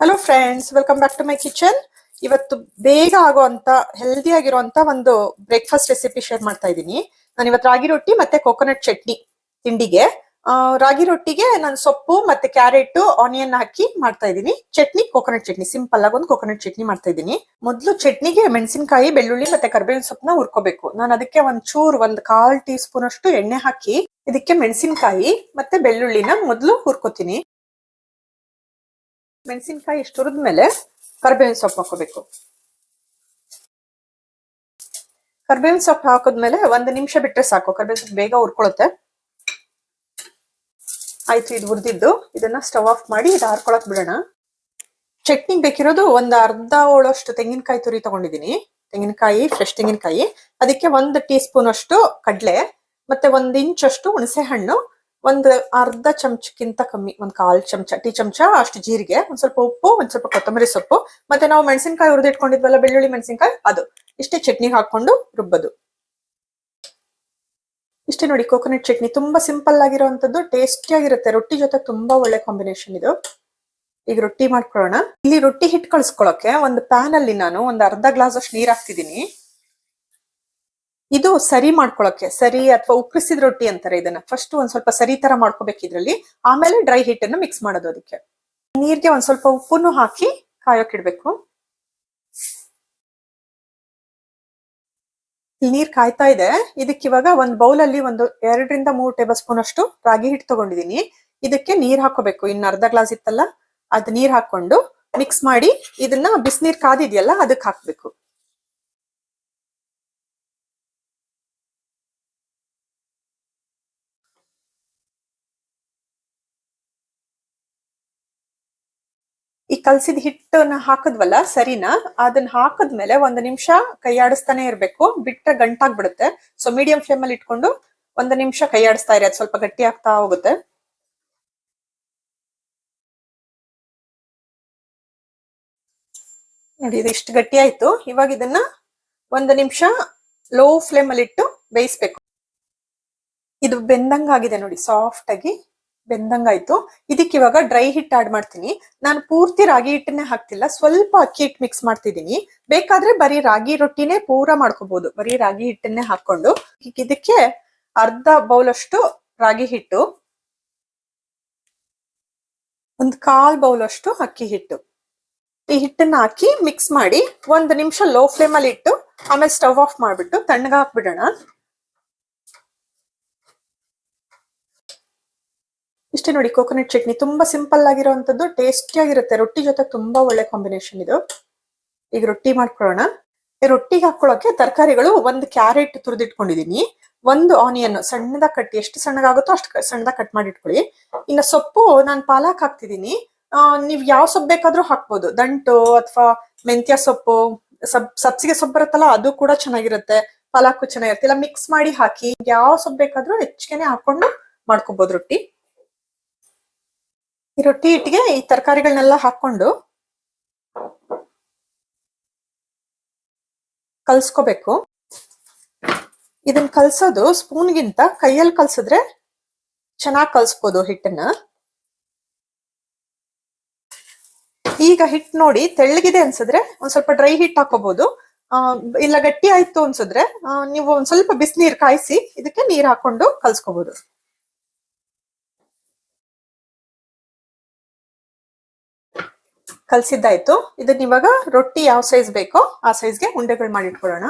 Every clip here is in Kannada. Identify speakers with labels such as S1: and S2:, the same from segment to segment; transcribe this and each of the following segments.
S1: Hello friends, welcome back to my kitchen. ಇವತ್ತು ಬೇಗ ಆಗುವಂತ ಹೆಲ್ದಿ ಆಗಿರುವಂತ ಒಂದು ಬ್ರೇಕ್ಫಾಸ್ಟ್ ರೆಸಿಪಿ ಶೇರ್ ಮಾಡ್ತಾ ಇದ್ದೀನಿ. ನಾನು ಇವತ್ತು ರಾಗಿ ರೊಟ್ಟಿ ಮತ್ತೆ ಕೋಕೋನಟ್ ಚಟ್ನಿ ತಿಂಡಿಗೆ. ರಾಗಿ ರೊಟ್ಟಿಗೆ ನಾನು ಸೊಪ್ಪು ಮತ್ತೆ ಕ್ಯಾರೆಟ್ ಆನಿಯನ್ ಹಾಕಿ ಮಾಡ್ತಾ ಇದ್ದೀನಿ. ಚಟ್ನಿ ಕೋಕೋನಟ್ ಚಟ್ನಿ, ಸಿಂಪಲ್ ಆಗಿ ಒಂದು ಕೋಕೋನಟ್ ಚಟ್ನಿ ಮಾಡ್ತಾ ಇದ್ದೀನಿ. ಮೊದಲು ಚಟ್ನಿಗೆ ಮೆಣಸಿನಕಾಯಿ, ಬೆಳ್ಳುಳ್ಳಿ ಮತ್ತೆ ಕರಿಬೇವಿನ ಸೊಪ್ಪನ್ನ ಹುರ್ಕೋಬೇಕು. ನಾನು ಅದಕ್ಕೆ ಒಂದು 1/4 ಟೀ ಸ್ಪೂನ್ ಅಷ್ಟು ಎಣ್ಣೆ ಹಾಕಿ ಇದಕ್ಕೆ ಮೆಣಸಿನಕಾಯಿ ಮತ್ತೆ ಬೆಳ್ಳುಳ್ಳಿನ ಮೊದಲು ಹುರ್ಕೋತೀನಿ. ಮೆಣಸಿನಕಾಯಿ ಇಷ್ಟು ಹುರಿದ್ಮೇಲೆ ಕರಿಬೇವಿನ ಸೊಪ್ಪು ಹಾಕೋಬೇಕು. ಕರಿಬೇವಿನ ಸೊಪ್ಪು ಹಾಕಿದ್ಮೇಲೆ 1 ನಿಮಿಷ ಬಿಟ್ರೆ ಸಾಕು, ಕರಿಬೇವಿನ ಸೊಪ್ಪು ಬೇಗ ಹುರ್ಕೊಳುತ್ತೆ. ಆಯ್ತು, ಇದು ಹುರಿದಿದ್ದು. ಇದನ್ನ ಸ್ಟವ್ ಆಫ್ ಮಾಡಿ ಇದು ಹಾರ್ಕೊಳಕ್ ಬಿಡೋಣ. ಚಟ್ನಿಗೆ ಬೇಕಿರೋದು ಒಂದು ಅರ್ಧ ಹೋಳಷ್ಟು ತೆಂಗಿನಕಾಯಿ ತುರಿ ತಗೊಂಡಿದ್ದೀನಿ. ತೆಂಗಿನಕಾಯಿ, ಫ್ರೆಶ್ ತೆಂಗಿನಕಾಯಿ. ಅದಕ್ಕೆ 1 ಟೀ ಸ್ಪೂನ್ ಅಷ್ಟು ಕಡಲೆ, ಮತ್ತೆ 1 ಇಂಚ್ ಅಷ್ಟು ಹುಣಸೆ ಹಣ್ಣು, ಒಂದು ಅರ್ಧ ಚಮಚಕ್ಕಿಂತ ಕಮ್ಮಿ, 1/4 ಟೀ ಚಮಚ ಅಷ್ಟು ಜೀರಿಗೆ, ಒಂದ್ ಸ್ವಲ್ಪ ಉಪ್ಪು, ಒಂದ್ ಸ್ವಲ್ಪ ಕೊತ್ತಂಬರಿ ಸೊಪ್ಪು, ಮತ್ತೆ ನಾವು ಮೆಣಸಿನಕಾಯಿ ಹುರಿದಿಟ್ಕೊಂಡಿದ್ವಲ್ಲ, ಬೆಳ್ಳುಳ್ಳಿ ಮೆಣಸಿನಕಾಯಿ, ಅದು ಇಷ್ಟೇ. ಚಟ್ನಿಗೆ ಹಾಕೊಂಡು ರುಬ್ಬೋದು. ಇಷ್ಟೇ ನೋಡಿ, ಕೋಕೋನಟ್ ಚಟ್ನಿ ತುಂಬಾ ಸಿಂಪಲ್ ಆಗಿರುವಂತದ್ದು, ಟೇಸ್ಟಿ ಆಗಿರುತ್ತೆ. ರೊಟ್ಟಿ ಜೊತೆ ತುಂಬಾ ಒಳ್ಳೆ ಕಾಂಬಿನೇಷನ್ ಇದು. ಈಗ ರೊಟ್ಟಿ ಮಾಡ್ಕೊಳ್ಳೋಣ. ಇಲ್ಲಿ ರೊಟ್ಟಿ ಹಿಟ್ಟು ಕಳ್ಸ್ಕೊಳಕ್ಕೆ ಒಂದು ಪ್ಯಾನ್ ಅಲ್ಲಿ ನಾನು ಒಂದು ಅರ್ಧ ಗ್ಲಾಸ್ ಅಷ್ಟು ನೀರ್ ಹಾಕ್ತಿದ್ದೀನಿ. ಇದು ಸರಿ ಮಾಡ್ಕೊಳಕ್ಕೆ, ಸರಿ ಅಥವಾ ಉಕ್ಕರಿಸಿದ ರೊಟ್ಟಿ ಅಂತಾರೆ ಇದನ್ನ. ಫಸ್ಟ್ ಒಂದ್ ಸ್ವಲ್ಪ ಸರಿ ತರ ಮಾಡ್ಕೋಬೇಕು ಇದ್ರಲ್ಲಿ, ಆಮೇಲೆ ಡ್ರೈ ಹಿಟ್ಟನ್ನು ಮಿಕ್ಸ್ ಮಾಡೋದು. ಅದಕ್ಕೆ ನೀರ್ಗೆ ಒಂದ್ ಸ್ವಲ್ಪ ಉಪ್ಪನ್ನು ಹಾಕಿ ಕಾಯೋಕಿಡ್ಬೇಕು. ನೀರ್ ಕಾಯ್ತಾ ಇದೆ. ಇದಕ್ಕೆ ಇವಾಗ ಒಂದ್ ಬೌಲ್ ಅಲ್ಲಿ 2 ರಿಂದ 3 ಟೇಬಲ್ ಸ್ಪೂನ್ ಅಷ್ಟು ರಾಗಿ ಹಿಟ್ಟು ತಗೊಂಡಿದೀನಿ. ಇದಕ್ಕೆ ನೀರ್ ಹಾಕೋಬೇಕು. ಇನ್ನು ಅರ್ಧ ಗ್ಲಾಸ್ ಇತ್ತಲ್ಲ, ಅದ್ ನೀರ್ ಹಾಕೊಂಡು ಮಿಕ್ಸ್ ಮಾಡಿ ಇದನ್ನ ಬಿಸಿನೀರ್ ಕಾದಿದ್ಯಲ್ಲ ಅದಕ್ಕೆ ಹಾಕ್ಬೇಕು. ಈ ಕಲ್ಸಿದ ಹಿಟ್ಟನ್ನ ಹಾಕದ್ವಲ್ಲ ಸರಿನಾ, ಅದನ್ನ ಹಾಕದ್ಮೇಲೆ 1 ನಿಮಿಷ ಕೈ ಆಡಿಸ್ತಾನೆ ಇರ್ಬೇಕು, ಬಿಟ್ರೆ ಗಂಟಾಗ್ಬಿಡುತ್ತೆ. ಸೊ ಮೀಡಿಯಂ ಫ್ಲೇಮ್ ಅಲ್ಲಿ ಇಟ್ಕೊಂಡು 1 ನಿಮಿಷ ಕೈ ಆಡಿಸ್ತಾ ಇರಿ, ಅದು ಸ್ವಲ್ಪ ಗಟ್ಟಿ ಆಗ್ತಾ ಹೋಗುತ್ತೆ. ನೋಡಿ, ಇದು ಇಷ್ಟು ಗಟ್ಟಿ ಆಯ್ತು. ಇವಾಗ ಇದನ್ನ 1 ನಿಮಿಷ ಲೋ ಫ್ಲೇಮ್ ಅಲ್ಲಿ ಇಟ್ಟು ಬೇಯಿಸ್ಬೇಕು. ಇದು ಬೆಂದಂಗಾಗಿದೆ ನೋಡಿ, ಸಾಫ್ಟ್ ಆಗಿ ಬೆಂದಂಗಾಯ್ತು. ಇದಕ್ಕೆ ಇವಾಗ ಡ್ರೈ ಹಿಟ್ ಆಡ್ ಮಾಡ್ತೀನಿ. ನಾನು ಪೂರ್ತಿ ರಾಗಿ ಹಿಟ್ಟನ್ನೇ ಹಾಕ್ತಿಲ್ಲ, ಸ್ವಲ್ಪ ಅಕ್ಕಿ ಹಿಟ್ಟು ಮಿಕ್ಸ್ ಮಾಡ್ತಿದ್ದೀನಿ. ಬೇಕಾದ್ರೆ ಬರೀ ರಾಗಿ ರೊಟ್ಟಿನೇ ಪೂರ ಮಾಡ್ಕೋಬಹುದು, ಬರೀ ರಾಗಿ ಹಿಟ್ಟನ್ನೇ ಹಾಕೊಂಡು. ಇದಕ್ಕೆ ಅರ್ಧ ಬೌಲ್ ಅಷ್ಟು ರಾಗಿ ಹಿಟ್ಟು, 1/4 ಬೌಲ್ ಅಷ್ಟು ಅಕ್ಕಿ ಹಿಟ್ಟು, ಈ ಹಿಟ್ಟನ್ನ ಹಾಕಿ ಮಿಕ್ಸ್ ಮಾಡಿ 1 ನಿಮಿಷ ಲೋ ಫ್ಲೇಮ್ ಅಲ್ಲಿ ಇಟ್ಟು ಆಮೇಲೆ ಸ್ಟವ್ ಆಫ್ ಮಾಡ್ಬಿಟ್ಟು ತಣ್ಣಗ ಹಾಕ್ಬಿಡೋಣ. ಇಷ್ಟೇ ನೋಡಿ, ಕೋಕೋನಟ್ ಚಟ್ನಿ ತುಂಬಾ ಸಿಂಪಲ್ ಆಗಿರುವಂತದ್ದು, ಟೇಸ್ಟಿ ಆಗಿರುತ್ತೆ. ರೊಟ್ಟಿ ಜೊತೆ ತುಂಬಾ ಒಳ್ಳೆ ಕಾಂಬಿನೇಷನ್ ಇದು. ಈಗ ರೊಟ್ಟಿ ಮಾಡ್ಕೊಳ್ಳೋಣ. ರೊಟ್ಟಿಗೆ ಹಾಕೊಳ್ಳೋಕೆ ತರಕಾರಿಗಳು, 1 ಕ್ಯಾರೆಟ್ ತುರಿದಿಟ್ಕೊಂಡಿದೀನಿ, 1 ಆನಿಯನ್ ಸಣ್ಣದಾಗಿ ಕಟ್ಟಿ, ಎಷ್ಟು ಸಣ್ಣಗಾಗುತ್ತೋ ಅಷ್ಟು ಸಣ್ಣದಾಗಿ ಕಟ್ ಮಾಡಿ ಇಟ್ಕೊಳ್ಳಿ. ಇನ್ನು ಸೊಪ್ಪು ನಾನು ಪಾಲಕ್ ಹಾಕ್ತಿದ್ದೀನಿ. ನೀವ್ ಯಾವ ಸೊಪ್ಪು ಬೇಕಾದ್ರೂ ಹಾಕ್ಬೋದು, ದಂಟು ಅಥವಾ ಮೆಂತ್ಯ ಸೊಪ್ಪು, ಸಬ್ಸಿಗೆ ಸೊಪ್ಪು ಬರುತ್ತಲ್ಲ ಅದು ಕೂಡ ಚೆನ್ನಾಗಿರುತ್ತೆ, ಪಾಲಕ್ ಚೆನ್ನಾಗಿರುತ್ತೆ. ಇಲ್ಲ ಮಿಕ್ಸ್ ಮಾಡಿ ಹಾಕಿ, ಯಾವ ಸೊಪ್ಪು ಬೇಕಾದ್ರೂ ಹೆಚ್ಚಿಗೆನೆ ಹಾಕೊಂಡು ಮಾಡ್ಕೋಬಹುದು ರೊಟ್ಟಿ. ಈ ರೊಟ್ಟಿ ಹಿಟ್ಟಿಗೆ ಈ ತರಕಾರಿಗಳನ್ನೆಲ್ಲ ಹಾಕೊಂಡು ಕಲ್ಸ್ಕೋಬೇಕು. ಇದನ್ನ ಕಲ್ಸೋದು ಸ್ಪೂನ್ಗಿಂತ ಕೈಯಲ್ಲಿ ಕಲ್ಸಿದ್ರೆ ಚೆನ್ನಾಗಿ ಕಲ್ಸ್ಬೋದು ಹಿಟ್ಟನ್ನ. ಈಗ ಹಿಟ್ಟು ನೋಡಿ ತೆಳ್ಳಗಿದೆ ಅನ್ಸಿದ್ರೆ ಒಂದ್ ಸ್ವಲ್ಪ ಡ್ರೈ ಹಿಟ್ ಹಾಕೋಬಹುದು. ಇಲ್ಲ ಗಟ್ಟಿ ಆಯ್ತು ಅನ್ಸಿದ್ರೆ ನೀವು ಒಂದ್ ಸ್ವಲ್ಪ ಬಿಸಿನೀರ್ ಕಾಯಿಸಿ ಇದಕ್ಕೆ ನೀರ್ ಹಾಕೊಂಡು ಕಲ್ಸ್ಕೋಬಹುದು. ಕಲ್ಸಿದ್ದಾಯ್ತು. ಇದನ್ನ ಇವಾಗ ರೊಟ್ಟಿ ಯಾವ ಸೈಜ್ ಬೇಕೋ ಆ ಸೈಜ್ಗೆ ಉಂಡೆಗಳು ಮಾಡಿ ಇಟ್ಕೊಳ್ಳೋಣ.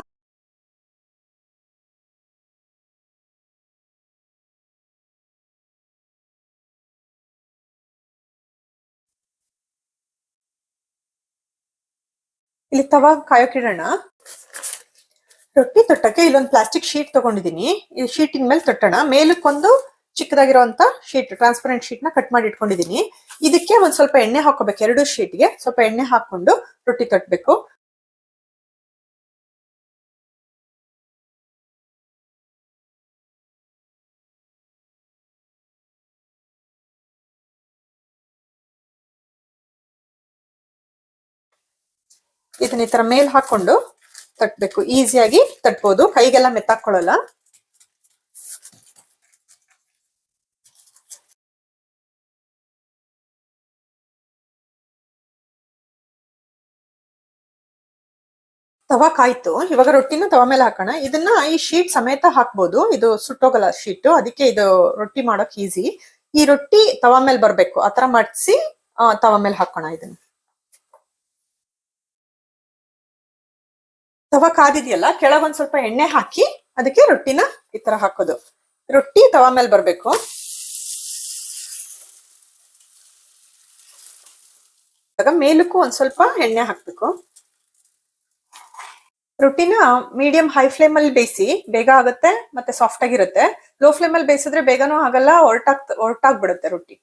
S1: ಇಲ್ಲಿ ತವಾ ಕಾಯೋಕಿಡೋಣ. ರೊಟ್ಟಿ ತೊಟ್ಟಕ್ಕೆ ಇಲ್ಲೊಂದು ಪ್ಲಾಸ್ಟಿಕ್ ಶೀಟ್ ತಗೊಂಡಿದ್ದೀನಿ. ಈ ಶೀಟಿನ ಮೇಲೆ ತೊಟ್ಟೋಣ. ಮೇಲಕ್ಕೊಂದು ಚಿಕ್ಕದಾಗಿರುವಂತ ಶೀಟ್, ಟ್ರಾನ್ಸ್ಪರೆಂಟ್ ಶೀಟ್ ನ ಕಟ್ ಮಾಡಿ ಇಟ್ಕೊಂಡಿದ್ದೀನಿ. ಇದಕ್ಕೆ ಒಂದ್ ಸ್ವಲ್ಪ ಎಣ್ಣೆ ಹಾಕೋಬೇಕು. 2 ಶೀಟ್ಗೆ ಸ್ವಲ್ಪ ಎಣ್ಣೆ ಹಾಕೊಂಡು ರೊಟ್ಟಿ ತಟ್ಟಬೇಕು. ಇದನ್ನ ಈ ತರ ಮೇಲ್ ಹಾಕೊಂಡು ತಟ್ಬೇಕು. ಈಸಿಯಾಗಿ ತಟ್ಬೋದು, ಕೈಗೆಲ್ಲ ಮೆತ್ತಾಕೊಳ್ಳಲ್ಲ. ತವಾ ಕಾಯ್ತು. ಇವಾಗ ರೊಟ್ಟಿನ ತವಾ ಮೇಲೆ ಹಾಕೋಣ. ಇದನ್ನ ಈ ಶೀಟ್ ಸಮೇತ ಹಾಕ್ಬೋದು, ಇದು ಸುಟ್ಟೋಗಲ್ಲ ಶೀಟ್, ಅದಕ್ಕೆ ಇದು ರೊಟ್ಟಿ ಮಾಡೋಕ್ ಈಸಿ. ಈ ರೊಟ್ಟಿ ತವಾ ಮೇಲೆ ಬರ್ಬೇಕು, ಆತರ ಮಡ್ಸಿ ತವಾ ಮೇಲೆ ಹಾಕೋಣ. ಇದನ್ನ ತವಾ ಕಾದಿದೆಯಲ್ಲ, ಕೆಳಗೊಂದ್ ಸ್ವಲ್ಪ ಎಣ್ಣೆ ಹಾಕಿ ಅದಕ್ಕೆ ರೊಟ್ಟಿನ ಈ ತರ ಹಾಕೋದು. ರೊಟ್ಟಿ ತವಾ ಮೇಲೆ ಬರ್ಬೇಕು. ಮೇಲಕ್ಕೂ ಒಂದ್ ಸ್ವಲ್ಪ ಎಣ್ಣೆ ಹಾಕ್ಬೇಕು. ರೊಟ್ಟಿನ ಮೀಡಿಯಂ ಹೈ ಫ್ಲೇಮ್ ಅಲ್ಲಿ ಬೇಯಿಸಿ, ಬೇಗ ಆಗುತ್ತೆ ಮತ್ತೆ ಸಾಫ್ಟ್ ಆಗಿರುತ್ತೆ. ಲೋ ಫ್ಲೇಮ್ ಅಲ್ಲಿ ಬೇಯಿಸಿದ್ರೆ ಬೇಗನೂ ಆಗಲ್ಲ, ಒರಟಾಗ್ಬಿಡುತ್ತೆ ರೊಟ್ಟಿ.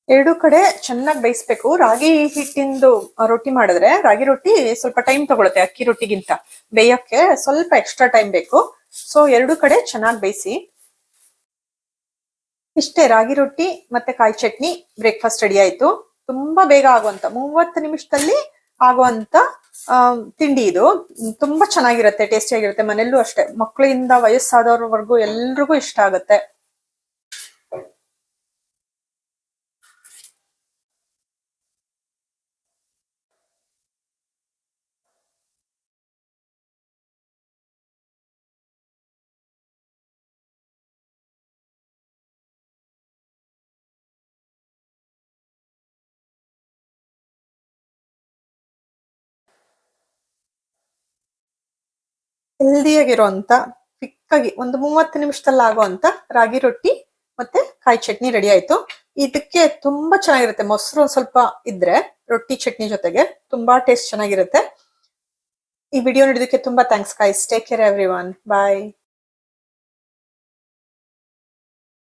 S1: ಎರಡು ಕಡೆ ಚೆನ್ನಾಗಿ ಬೇಯಿಸ್ಬೇಕು. ರಾಗಿ ಹಿಟ್ಟಿಂದು ರೊಟ್ಟಿ ಮಾಡಿದ್ರೆ, ರಾಗಿ ರೊಟ್ಟಿ ಸ್ವಲ್ಪ ಟೈಮ್ ತಗೊಳುತ್ತೆ ಅಕ್ಕಿ ರೊಟ್ಟಿಗಿಂತ. ಬೇಯಕ್ಕೆ ಸ್ವಲ್ಪ ಎಕ್ಸ್ಟ್ರಾ ಟೈಮ್ ಬೇಕು. ಸೊ ಎರಡು ಕಡೆ ಚೆನ್ನಾಗಿ ಬೇಯಿಸಿ. ಇಷ್ಟೇ, ರಾಗಿ ರೊಟ್ಟಿ ಮತ್ತೆ ಕಾಯಿ ಚಟ್ನಿ ಬ್ರೇಕ್ಫಾಸ್ಟ್ ರೆಡಿ ಆಯ್ತು. ತುಂಬಾ ಬೇಗ ಆಗುವಂತ, 30 ನಿಮಿಷದಲ್ಲಿ ಆಗುವಂತ ತಿಂಡಿ ಇದು. ತುಂಬಾ ಚೆನ್ನಾಗಿರುತ್ತೆ, ಟೇಸ್ಟಿ ಆಗಿರುತ್ತೆ. ಮನೆಯಲ್ಲೂ ಅಷ್ಟೇ, ಮಕ್ಕಳಿಂದ ವಯಸ್ಸಾದವ್ರವರೆಗೂ ಎಲ್ರಿಗೂ ಇಷ್ಟ ಆಗುತ್ತೆ. ಹೆಲ್ದಿಯಾಗಿರುವಂತ, ಕ್ವಿಕ್ಕಾಗಿ ಒಂದು 30 ನಿಮಿಷದಲ್ಲಿ ಆಗುವಂತ ರಾಗಿ ರೊಟ್ಟಿ ಮತ್ತೆ ಕಾಯಿ ಚಟ್ನಿ ರೆಡಿ ಆಯ್ತು. ಇದಕ್ಕೆ ತುಂಬಾ ಚೆನ್ನಾಗಿರುತ್ತೆ, ಮೊಸರು ಸ್ವಲ್ಪ ಇದ್ರೆ ರೊಟ್ಟಿ ಚಟ್ನಿ ಜೊತೆಗೆ ತುಂಬಾ ಟೇಸ್ಟ್ ಚೆನ್ನಾಗಿರುತ್ತೆ. ಈ ವಿಡಿಯೋ ನೋಡಿದಕ್ಕೆ ತುಂಬಾ thanks guys. Take care everyone. ಬಾಯ್.